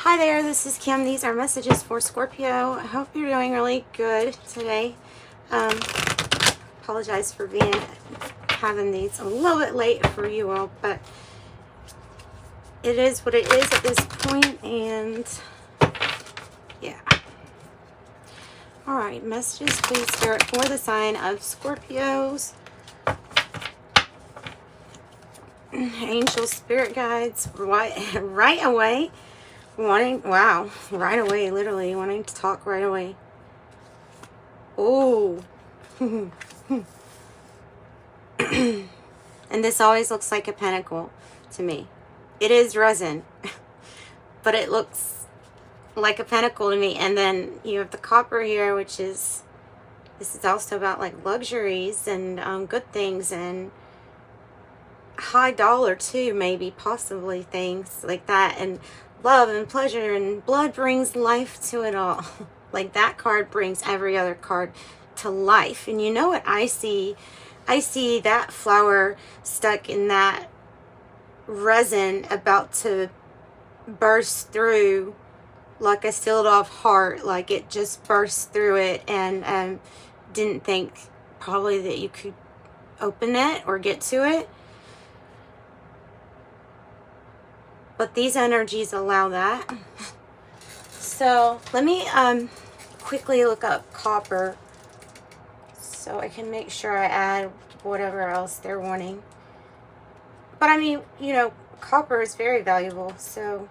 Hi there, this is Kim. These are messages for Scorpio. I hope you're doing really good today. Apologize for having these a little bit late for you all, but it is what it is at this point, and yeah. All right, messages, please, Spirit, for the sign of Scorpios. Angel spirit guides, right away. Right away, literally wanting to talk right away. Oh. And this always looks like a pentacle to me. It is resin, but it looks like a pentacle to me. And then you have the copper here, which is, this is also about like luxuries and good things and high dollar too, maybe, possibly, things like that, and love and pleasure, and blood brings life to it all. Like that card brings every other card to life. And you know what I see? I see that flower stuck in that resin about to burst through like a sealed off heart, like it just burst through it, and didn't think probably that you could open it or get to it. But these energies allow that. So let me quickly look up copper so I can make sure I add whatever else they're wanting. But I mean, you know, copper is very valuable, so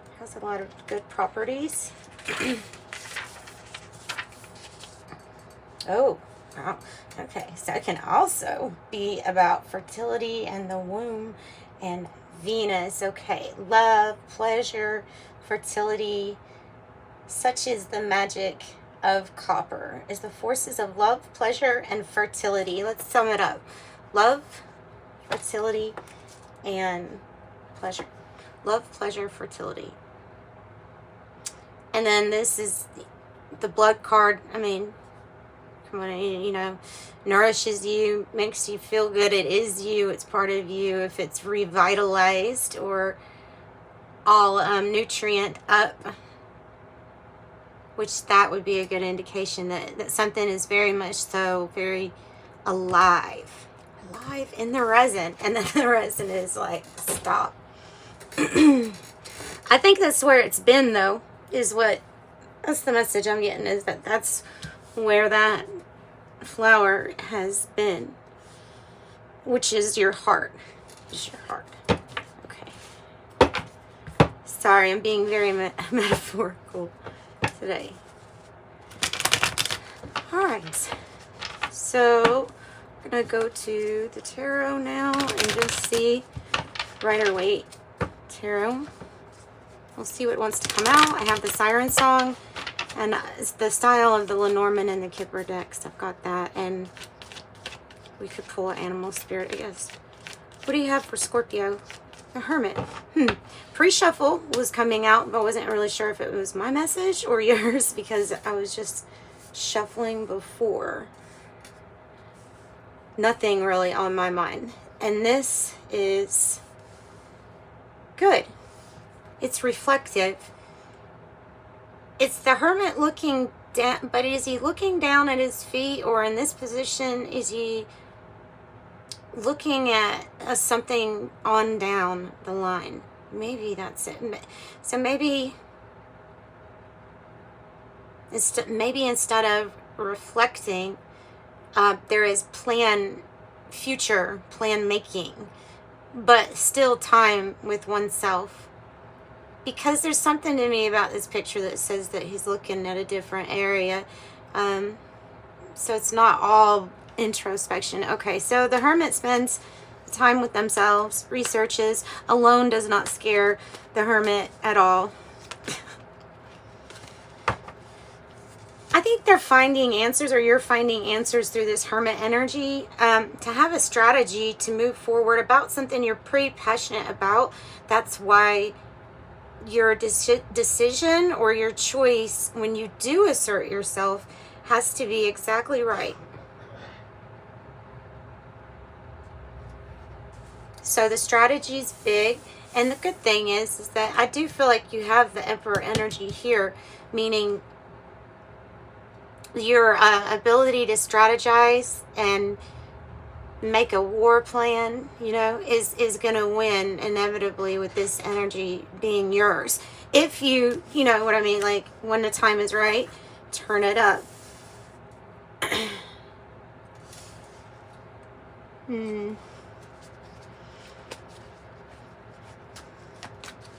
it has a lot of good properties. Oh, wow. Okay, so it can also be about fertility and the womb and Venus. Okay, love, pleasure, fertility. Such is the magic of copper, is the forces of love, pleasure, and fertility. Let's sum it up. Love, fertility, and pleasure. Love, pleasure, fertility. And then this is the blood card. I mean, you know, nourishes you, makes you feel good. It is you, it's part of you. If it's revitalized or all nutrient up, which that would be a good indication that something is very much so very alive in the resin. And then the resin is like, stop. I think that's where it's been, though, that's the message I'm getting, is that's where that flower has been, which is your heart. Is your heart. Okay. Sorry, I'm being very metaphorical today. All right. So we're gonna go to the tarot now and just see Rider-Waite Tarot. We'll see what wants to come out. I have the Siren Song. And it's the style of the Lenormand and the Kipper decks. I've got that. And we could pull an animal spirit, I guess. What do you have for Scorpio? The Hermit. Pre-shuffle was coming out, but I wasn't really sure if it was my message or yours, because I was just shuffling before. Nothing really on my mind. And this is good. It's reflective. It's the Hermit looking down, but is he looking down at his feet, or in this position, is he looking at something on down the line? Maybe that's it. So maybe instead of reflecting, there is future plan making, but still time with oneself. Because there's something to me about this picture that says that he's looking at a different area. So it's not all introspection. Okay, so the Hermit spends time with themselves, researches. Alone does not scare the Hermit at all. I think they're finding answers, or you're finding answers through this Hermit energy, to have a strategy to move forward about something you're pretty passionate about. That's why your decision or your choice when you do assert yourself has to be exactly right. So the strategy is big, And the good thing is that I do feel like you have the Emperor energy here, meaning your ability to strategize and make a war plan, you know, is going to win inevitably with this energy being yours. If you know what I mean, like when the time is right, turn it up.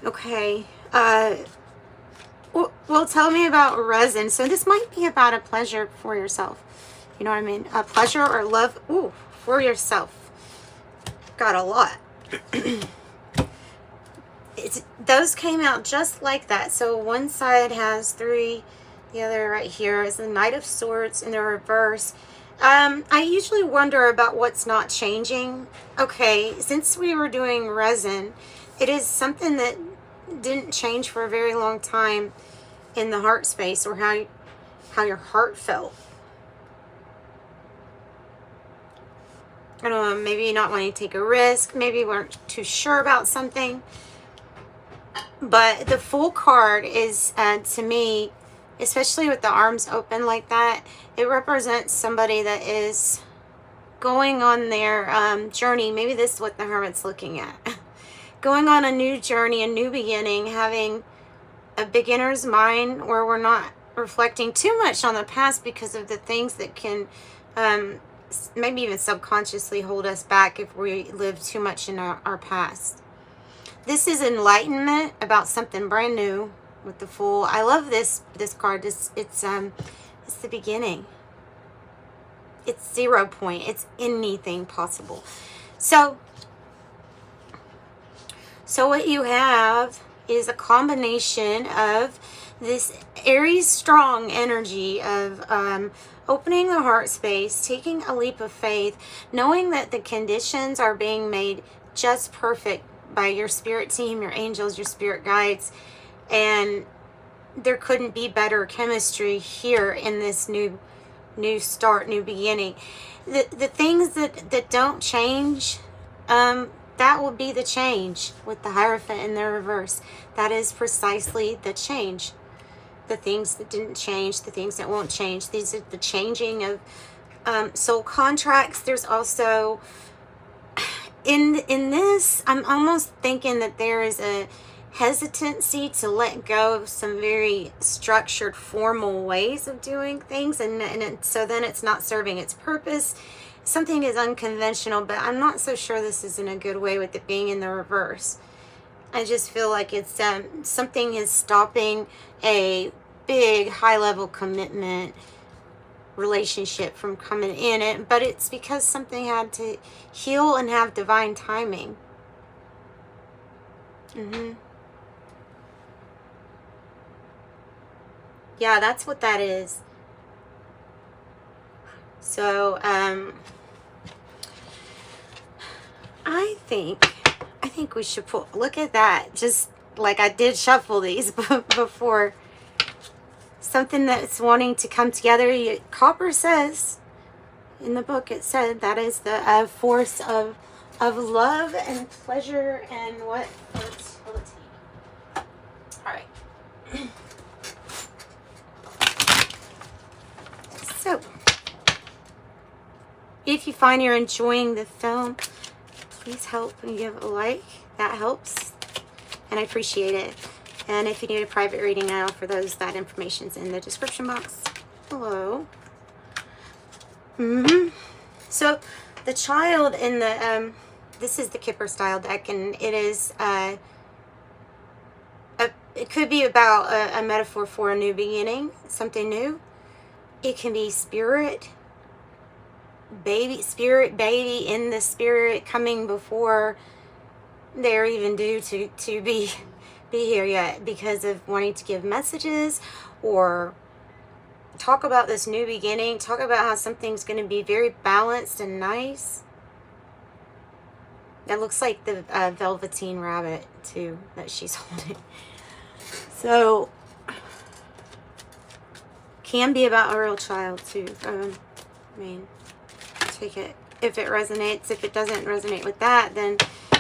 Okay. Well, tell me about resin. So this might be about a pleasure for yourself. You know what I mean? A pleasure or love, for yourself. Got a lot. Those came out just like that. So one side has 3, the other right here is the Knight of Swords in the reverse. I usually wonder about what's not changing. Okay, since we were doing resin, it is something that didn't change for a very long time in the heart space, or how your heart felt. I don't know, maybe not wanting to take a risk, maybe you weren't too sure about something. But the Fool card is, to me, especially with the arms open like that, it represents somebody that is going on their journey. Maybe this is what the Hermit's looking at. Going on a new journey, a new beginning, having a beginner's mind where we're not reflecting too much on the past because of the things that can maybe even subconsciously hold us back if we live too much in our past. This is enlightenment about something brand new with the Fool. I love this card. It's the beginning. It's 0 point. It's anything possible. So what you have is a combination of this Aries strong energy of opening the heart space, taking a leap of faith, knowing that the conditions are being made just perfect by your spirit team, your angels, your spirit guides, and there couldn't be better chemistry here in this new start, new beginning. The things that don't change, that will be the change with the Hierophant in the reverse. That is precisely the change. The things that didn't change, the things that won't change. These are the changing of soul contracts. There's also, in this, I'm almost thinking that there is a hesitancy to let go of some very structured, formal ways of doing things, so then it's not serving its purpose. Something is unconventional, but I'm not so sure this is in a good way with it being in the reverse. I just feel like it's something is stopping a big high-level commitment relationship from coming in it, but it's because something had to heal and have divine timing. Yeah, that's what that is. So I think we should look at that, just like I did shuffle these before. Something that's wanting to come together. Copper says in the book, it said that is the force of love and pleasure and what? Fertility. All right. So, if you find you're enjoying the film, please help and give a like. That helps, and I appreciate it. And if you need a private reading, I offer those. That information's in the description box below. So the child in the this is the Kipper style deck, and it is it could be about a metaphor for a new beginning, something new. It can be spirit baby in the spirit coming before they're even due to be here yet, because of wanting to give messages or talk about this new beginning, talk about how something's going to be very balanced and nice. That looks like the velveteen rabbit too that she's holding. So can be about a real child too. I mean, take it if it resonates. If it doesn't resonate with that, then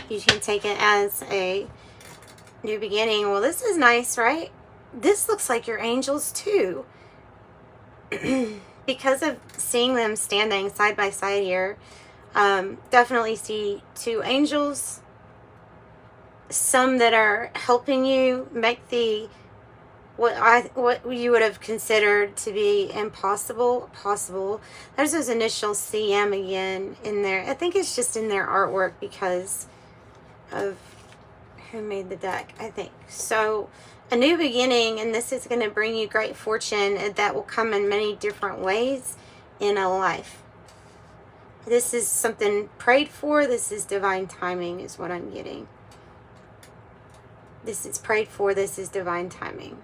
you can take it as a New beginning. Well, this is nice, right? This looks like your angels too. Because of seeing them standing side by side here, definitely see two angels. Some that are helping you make the what you would have considered to be impossible possible. There's those initials CM again in there. I think it's just in their artwork because of who made the deck, I think. So a new beginning, and this is going to bring you great fortune that will come in many different ways in a life. This is something prayed for. This is divine timing is what I'm getting. This is prayed for. This is divine timing.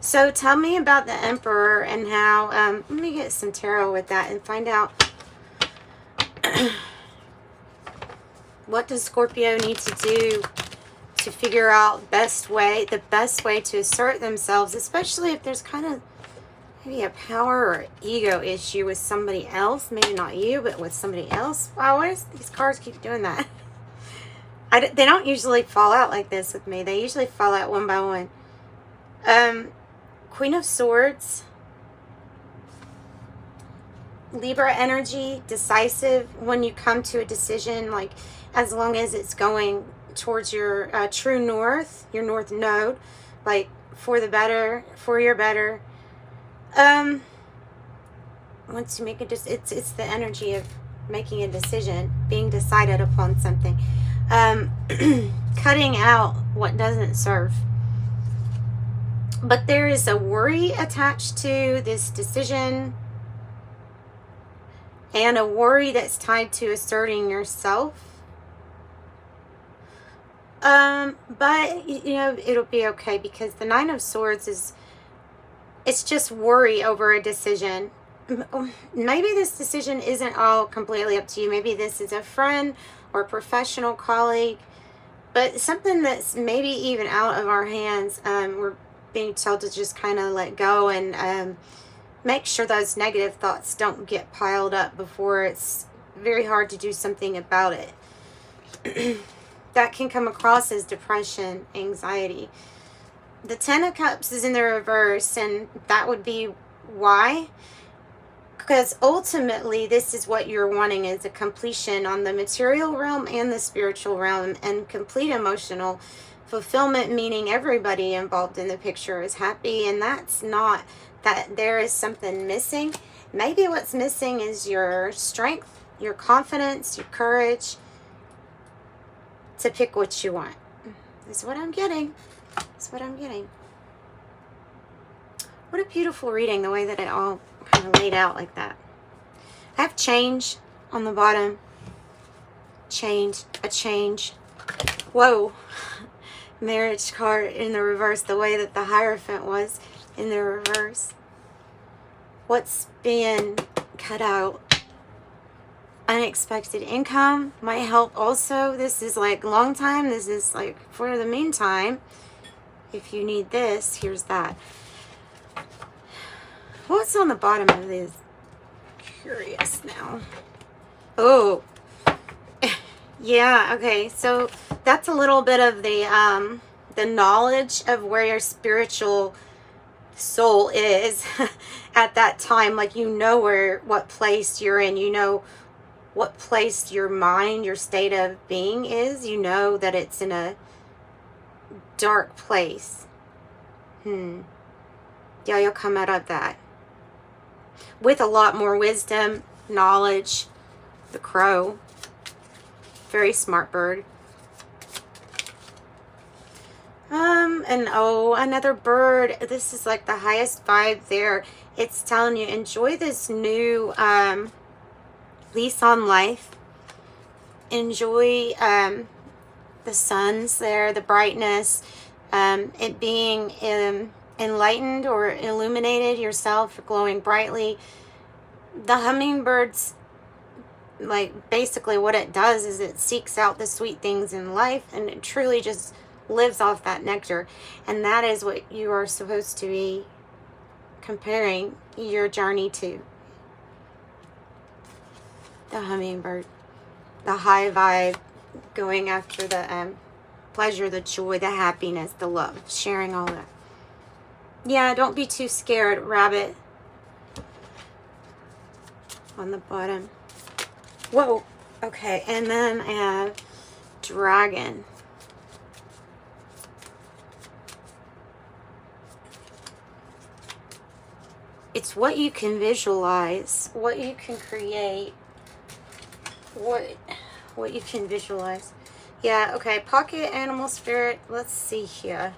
So tell me about the Emperor and how, let me get some tarot with that and find out what does Scorpio need to do to figure out the best way to assert themselves, especially if there's kind of maybe a power or ego issue with somebody else. Maybe not you, but with somebody else. Wow, why does these cards keep doing that? They don't usually fall out like this with me. They usually fall out one by one. Queen of Swords, Libra energy, decisive when you come to a decision, like as long as it's going towards your true north, your north node, like for the better, for your better. Once you make it's the energy of making a decision, being decided upon something, cutting out what doesn't serve. But there is a worry attached to this decision, and a worry that's tied to asserting yourself. But you know, it'll be okay, because the Nine of Swords it's just worry over a decision. Maybe this decision isn't all completely up to you. Maybe this is a friend or professional colleague, but something that's maybe even out of our hands. We're being told to just kind of let go and make sure those negative thoughts don't get piled up before it's very hard to do something about it. That can come across as depression, anxiety. The Ten of Cups is in the reverse, and that would be why. Because ultimately, this is what you're wanting, is a completion on the material realm and the spiritual realm, and complete emotional fulfillment, meaning everybody involved in the picture is happy. And that's not that there is something missing. Maybe what's missing is your strength, your confidence, your courage to pick what you want. That's what I'm getting. That's what I'm getting. What a beautiful reading, the way that it all kind of laid out like that. I have change on the bottom. Change. A change. Whoa. Marriage card in the reverse, the way that the Hierophant was in the reverse. What's being cut out? Unexpected income might help also. This is like long time. This is like for the meantime. If you need this, here's that. What's on the bottom of this? Curious now. Oh. Yeah, okay. So that's a little bit of the knowledge of where your spiritual soul is at that time. Like, you know what place you're in. You know what place your mind, your state of being is. You know that it's in a dark place. Yeah, you'll come out of that with a lot more wisdom, knowledge. The Crow. Very smart bird. And oh, another bird. This is like the highest vibe there. It's telling you, enjoy this new lease on life. Enjoy the suns there, the brightness, it being enlightened or illuminated yourself, glowing brightly. The hummingbirds, like, basically what it does is it seeks out the sweet things in life, and it truly just lives off that nectar. And that is what you are supposed to be comparing your journey to. The hummingbird, the high vibe, going after the pleasure, the joy, the happiness, the love, sharing all that. Yeah, don't be too scared, Rabbit. On the bottom. Whoa. Okay, and then I have Dragon. It's what you can visualize, what you can create, what you can visualize. Yeah, okay, pocket animal spirit. Let's see here.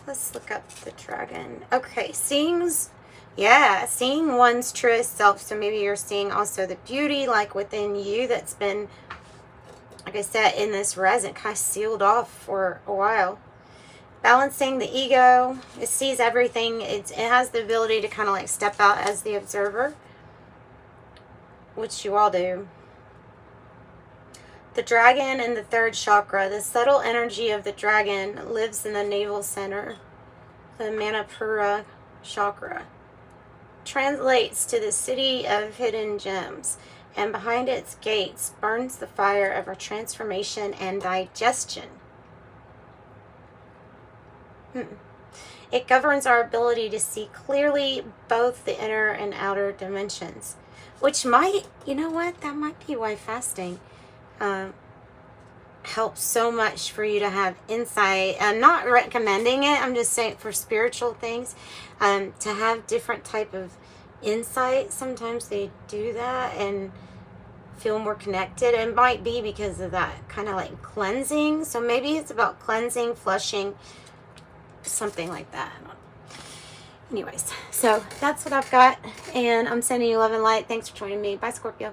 Let's look up the dragon. Okay, seeing one's truest self. So maybe you're seeing also the beauty like within you that's been, like I said, in this resin, kind of sealed off for a while. Balancing the ego. It sees everything. It has the ability to kind of like step out as the observer, which you all do. The dragon in the third chakra. The subtle energy of the dragon lives in the navel center, the Manipura chakra. Translates to the city of hidden gems, and behind its gates burns the fire of our transformation and digestion. It governs our ability to see clearly both the inner and outer dimensions, which might, you know what, that might be why fasting helps so much for you to have insight. I'm not recommending it, I'm just saying for spiritual things, to have different type of insight. Sometimes they do that and feel more connected. It might be because of that kind of like cleansing. So maybe it's about cleansing, flushing, something like that. Anyways, so that's what I've got, and I'm sending you love and light. Thanks for joining me. Bye, Scorpio.